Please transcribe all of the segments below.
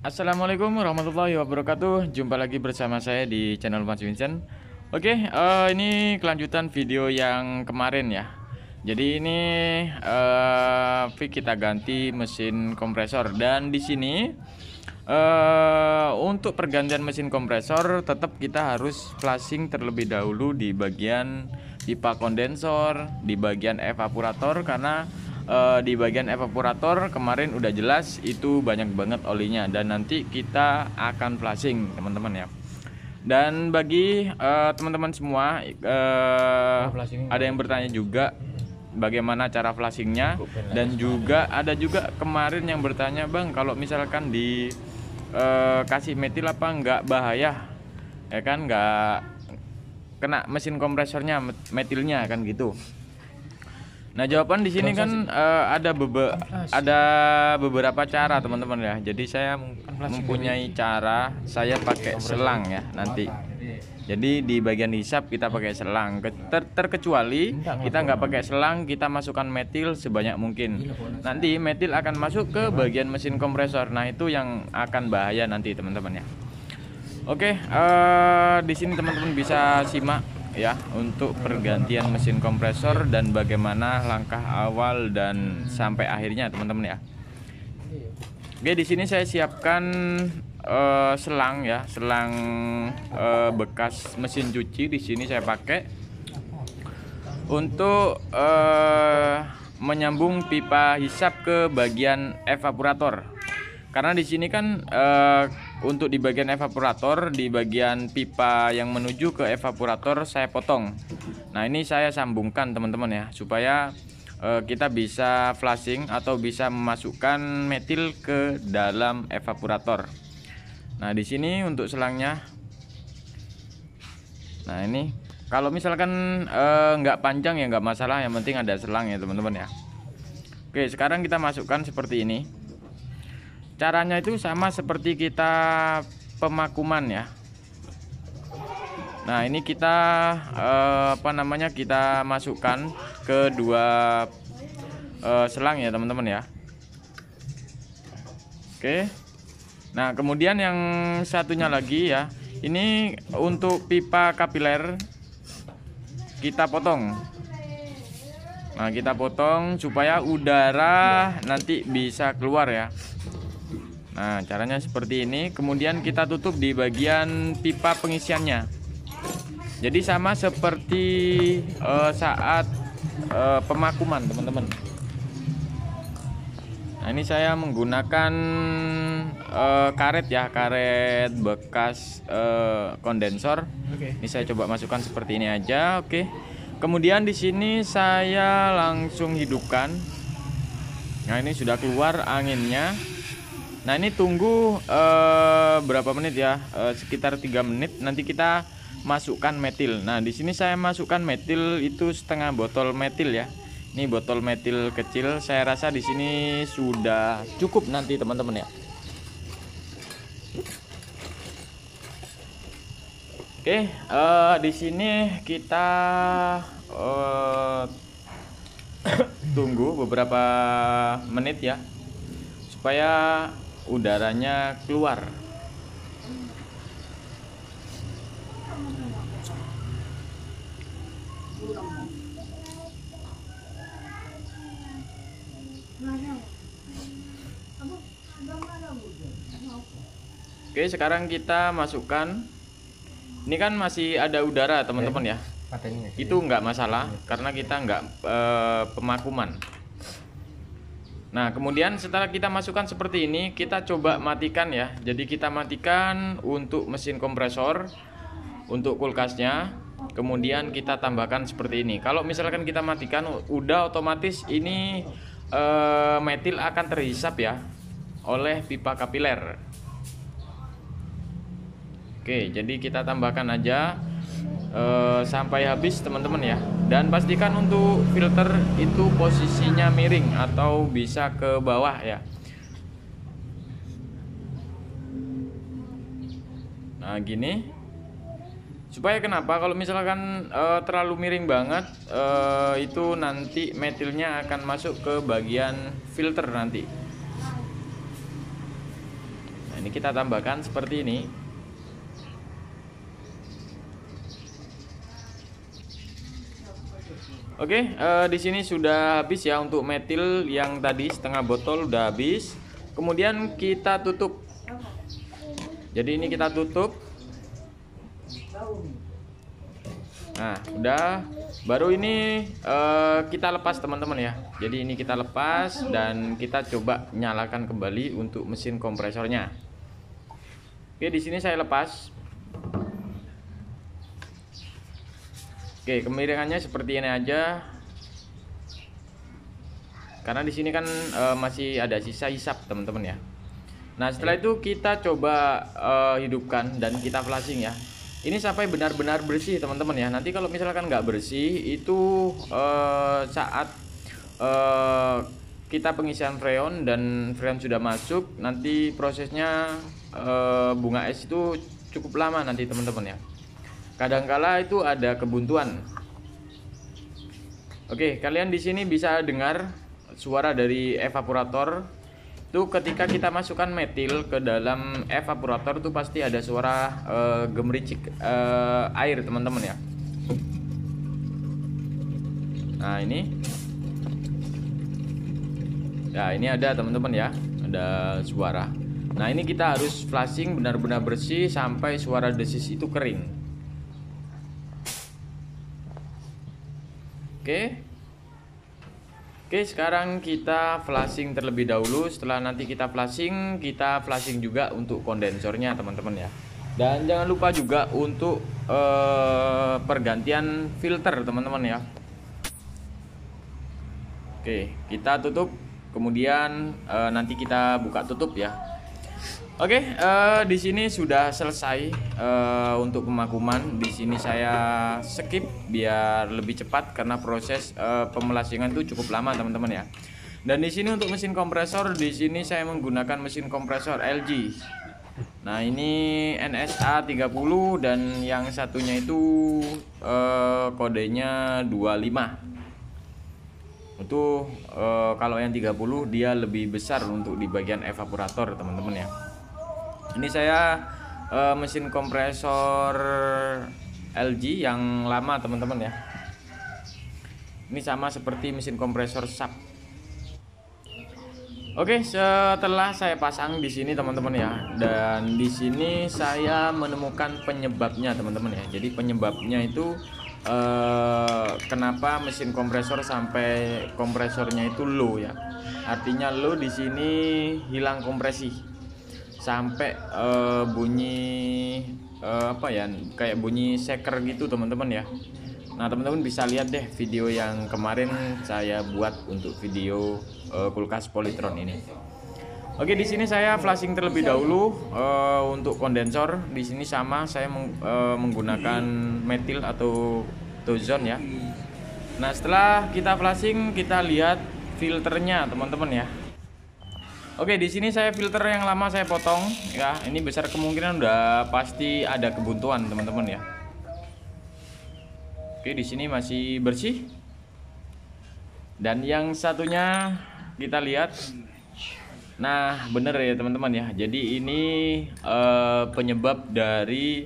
Assalamualaikum warahmatullahi wabarakatuh. Jumpa lagi bersama saya di channel Mas Vincent. Oke, ini kelanjutan video yang kemarin ya. Jadi ini kita ganti mesin kompresor, dan di sini untuk pergantian mesin kompresor tetap kita harus flushing terlebih dahulu di bagian pipa kondensor, di bagian evaporator, karena di bagian evaporator kemarin udah jelas itu banyak banget olinya, dan nanti kita akan flushing teman-teman ya. Dan bagi teman-teman semua ada yang bertanya juga bagaimana cara flushingnya, dan juga ada juga kemarin yang bertanya, Bang, kalau misalkan di kasih metil apa nggak bahaya ya kan, nggak kena mesin kompresornya metilnya kan gitu. Nah, jawaban di sini kan ada beberapa cara teman-teman ya. Jadi saya mempunyai cara, saya pakai selang ya nanti. Jadi di bagian hisap kita pakai selang, terkecuali kita nggak pakai selang, kita masukkan metil sebanyak mungkin. Nanti metil akan masuk ke bagian mesin kompresor. Nah, itu yang akan bahaya nanti teman-teman ya. Oke, di sini teman-teman bisa simak ya untuk pergantian mesin kompresor dan bagaimana langkah awal dan sampai akhirnya teman-teman ya. Oke, di sini saya siapkan selang ya, selang bekas mesin cuci. Di sini saya pakai untuk menyambung pipa hisap ke bagian evaporator. Karena di sini kan untuk di bagian evaporator, di bagian pipa yang menuju ke evaporator saya potong. Nah, ini saya sambungkan teman-teman ya, supaya kita bisa flushing atau bisa memasukkan metil ke dalam evaporator. Nah, di sini untuk selangnya. Nah, ini kalau misalkan nggak panjang ya nggak masalah, yang penting ada selang ya teman-teman ya. Oke, sekarang kita masukkan seperti ini. Caranya itu sama seperti kita pemakuman ya. Nah, ini kita kita masukkan ke dua selang ya teman-teman ya. Oke. Nah, kemudian yang satunya lagi ya, ini untuk pipa kapiler kita potong. Nah, kita potong supaya udara nanti bisa keluar ya. Nah, caranya seperti ini. Kemudian kita tutup di bagian pipa pengisiannya. Jadi sama seperti saat pemakuman teman-teman. Nah, ini saya menggunakan karet ya, karet bekas kondensor. Ini saya coba masukkan seperti ini aja. Oke. Kemudian di sini saya langsung hidupkan. Nah, ini sudah keluar anginnya. Nah, ini tunggu berapa menit ya, sekitar 3 menit. Nanti kita masukkan metil. Nah, di sini saya masukkan metil itu setengah botol metil ya. Ini botol metil kecil. Saya rasa di sini sudah cukup nanti teman-teman ya. Oke, di sini kita tunggu beberapa menit ya, supaya udaranya keluar. Oke, sekarang kita masukkan. Ini kan masih ada udara teman-teman ya. Itu nggak masalah karena kita nggak pemakuman. Nah, kemudian setelah kita masukkan seperti ini, kita coba matikan ya. Jadi kita matikan untuk mesin kompresor, untuk kulkasnya. Kemudian kita tambahkan seperti ini. Kalau misalkan kita matikan, udah otomatis ini metil akan terhisap ya oleh pipa kapiler. Oke, jadi kita tambahkan aja sampai habis teman-teman ya. Dan pastikan untuk filter itu posisinya miring atau bisa ke bawah ya. Nah, gini. Supaya kenapa? Kalau misalkan terlalu miring banget, itu nanti metilnya akan masuk ke bagian filter nanti. Nah, ini kita tambahkan seperti ini. Oke, di sini sudah habis ya untuk metil yang tadi setengah botol udah habis. Kemudian kita tutup. Jadi ini kita tutup. Nah, udah. Baru ini kita lepas teman-teman ya. Jadi ini kita lepas dan kita coba nyalakan kembali untuk mesin kompresornya. Oke, di sini saya lepas. Oke, kemiringannya seperti ini aja. Karena di sini kan masih ada sisa hisap teman-teman ya. Nah, setelah itu kita coba hidupkan dan kita flashing ya. Ini sampai benar-benar bersih teman-teman ya. Nanti kalau misalkan nggak bersih itu saat kita pengisian freon dan freon sudah masuk, nanti prosesnya bunga es itu cukup lama nanti teman-teman ya. Kadangkala itu ada kebuntuan. Oke, kalian di sini bisa dengar suara dari evaporator. Itu ketika kita masukkan metil ke dalam evaporator itu pasti ada suara gemericik air teman-teman ya. Nah, ini. Ya, ini ada teman-teman ya. Ada suara. Nah, ini kita harus flashing benar-benar bersih sampai suara desis itu kering. Oke, sekarang kita flashing terlebih dahulu. Setelah nanti kita flashing juga untuk kondensornya teman-teman ya. Dan jangan lupa juga untuk pergantian filter teman-teman ya. Oke, kita tutup. Kemudian nanti kita buka tutup ya. Oke, di sini sudah selesai untuk pemakuman. Di sini saya skip biar lebih cepat karena proses pemelasingan itu cukup lama teman-teman ya. Dan di sini untuk mesin kompresor, di sini saya menggunakan mesin kompresor LG. Nah, ini NSA 30 dan yang satunya itu kodenya 25. Itu kalau yang 30 dia lebih besar untuk di bagian evaporator teman-teman ya. Ini saya mesin kompresor LG yang lama teman-teman ya. Ini sama seperti mesin kompresor SAP. Oke, setelah saya pasang di sini teman-teman ya, dan di sini saya menemukan penyebabnya teman-teman ya. Jadi penyebabnya itu kenapa mesin kompresor sampai kompresornya itu low ya. Artinya low di sini hilang kompresi. Sampai bunyi apa ya, kayak bunyi shaker gitu teman-teman ya. Nah, teman-teman bisa lihat deh video yang kemarin saya buat untuk video kulkas Polytron ini. Oke, di sini saya flashing terlebih dahulu untuk kondensor. Di sini sama saya menggunakan metil atau tozon ya. Nah, setelah kita flashing kita lihat filternya teman-teman ya. Oke, di sini saya filter yang lama saya potong ya. Ini besar kemungkinan udah pasti ada kebuntuan teman-teman ya. Oke, di sini masih bersih. Dan yang satunya kita lihat. Nah, bener ya teman-teman ya. Jadi ini penyebab dari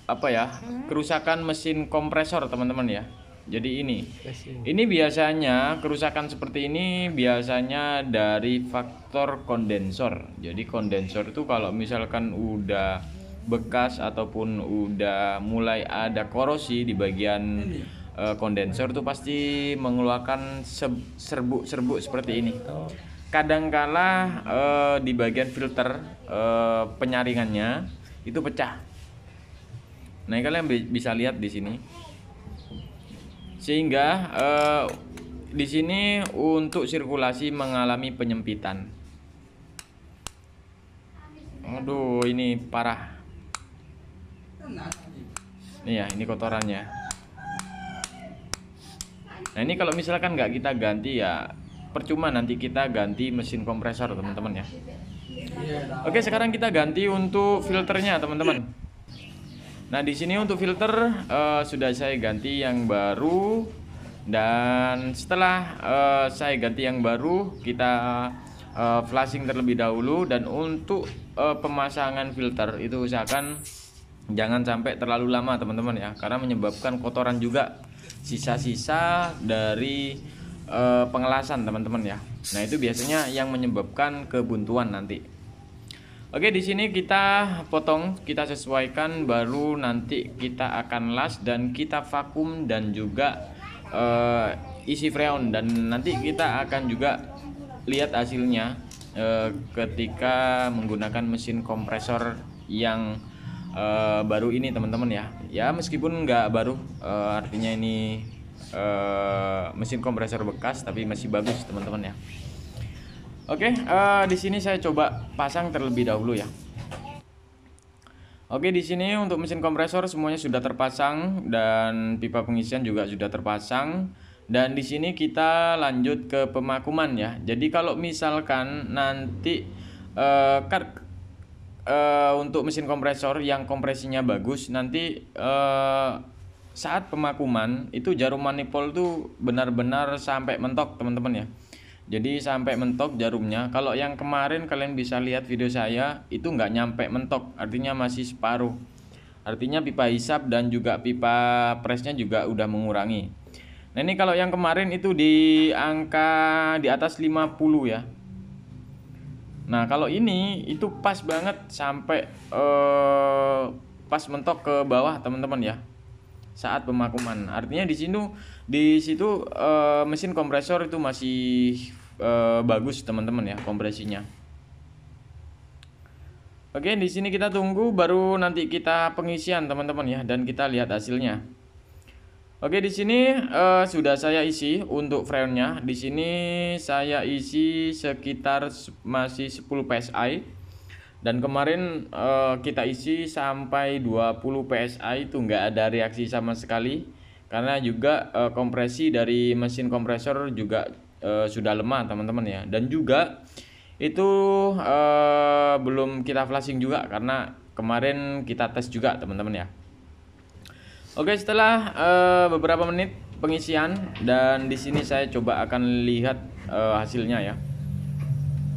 apa ya? Kerusakan mesin kompresor teman-teman ya. Jadi ini biasanya kerusakan seperti ini biasanya dari faktor kondensor. Jadi kondensor itu kalau misalkan udah bekas ataupun udah mulai ada korosi di bagian kondensor itu pasti mengeluarkan serbuk-serbuk seperti ini. Kadangkala di bagian filter penyaringannya itu pecah. Nah, kalian bisa lihat di sini. Sehingga di sini untuk sirkulasi mengalami penyempitan. Aduh, ini parah. Nih ya, ini kotorannya. Nah, ini kalau misalkan nggak kita ganti ya percuma nanti kita ganti mesin kompresor teman-teman ya. Oke, sekarang kita ganti untuk filternya teman-teman. Nah, di sini untuk filter sudah saya ganti yang baru, dan setelah saya ganti yang baru kita flashing terlebih dahulu. Dan untuk pemasangan filter itu usahakan jangan sampai terlalu lama teman-teman ya, karena menyebabkan kotoran juga, sisa-sisa dari pengelasan teman-teman ya. Nah itu biasanya yang menyebabkan kebuntuan nanti. Oke, di sini kita potong, kita sesuaikan, baru nanti kita akan las dan kita vakum dan juga isi freon, dan nanti kita akan juga lihat hasilnya ketika menggunakan mesin kompresor yang baru ini teman-teman ya. Ya meskipun nggak baru, artinya ini mesin kompresor bekas tapi masih bagus teman-teman ya. Oke, di sini saya coba pasang terlebih dahulu ya. Oke, di sini untuk mesin kompresor semuanya sudah terpasang dan pipa pengisian juga sudah terpasang. Dan di sini kita lanjut ke pemakuman ya. Jadi kalau misalkan nanti untuk mesin kompresor yang kompresinya bagus, nanti saat pemakuman itu jarum manifold tuh benar-benar sampai mentok teman-teman ya. Jadi sampai mentok jarumnya. Kalau yang kemarin kalian bisa lihat video saya itu nggak nyampe mentok, artinya masih separuh. Artinya pipa hisap dan juga pipa presnya juga udah mengurangi. Nah ini kalau yang kemarin itu di angka di atas 50 ya. Nah kalau ini itu pas banget sampai pas mentok ke bawah teman-teman ya saat pemakuman. Artinya di situ mesin kompresor itu masih bagus teman-teman ya kompresinya. Oke, di sini kita tunggu baru nanti kita pengisian teman-teman ya, dan kita lihat hasilnya. Oke, di sini sudah saya isi untuk freonnya. Di sini saya isi sekitar masih 10 PSI. Dan kemarin kita isi sampai 20 PSI itu nggak ada reaksi sama sekali, karena juga kompresi dari mesin kompresor juga sudah lemah teman-teman ya. Dan juga itu belum kita flashing juga karena kemarin kita tes juga teman-teman ya. Oke, setelah beberapa menit pengisian, dan di sini saya coba akan lihat hasilnya ya.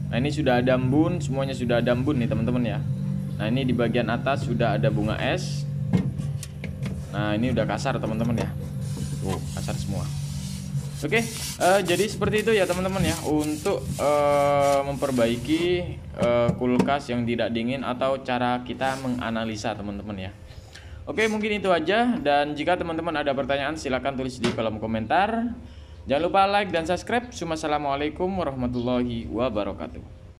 Nah ini sudah ada embun, semuanya sudah ada embun nih teman-teman ya. Nah ini di bagian atas sudah ada bunga es. Nah ini udah kasar teman-teman ya. Kasar semua. Oke, jadi seperti itu ya teman-teman ya, untuk memperbaiki kulkas yang tidak dingin atau cara kita menganalisa teman-teman ya. Oke, mungkin itu aja, dan jika teman-teman ada pertanyaan silahkan tulis di kolom komentar. Jangan lupa like dan subscribe. Wassalamualaikum warahmatullahi wabarakatuh.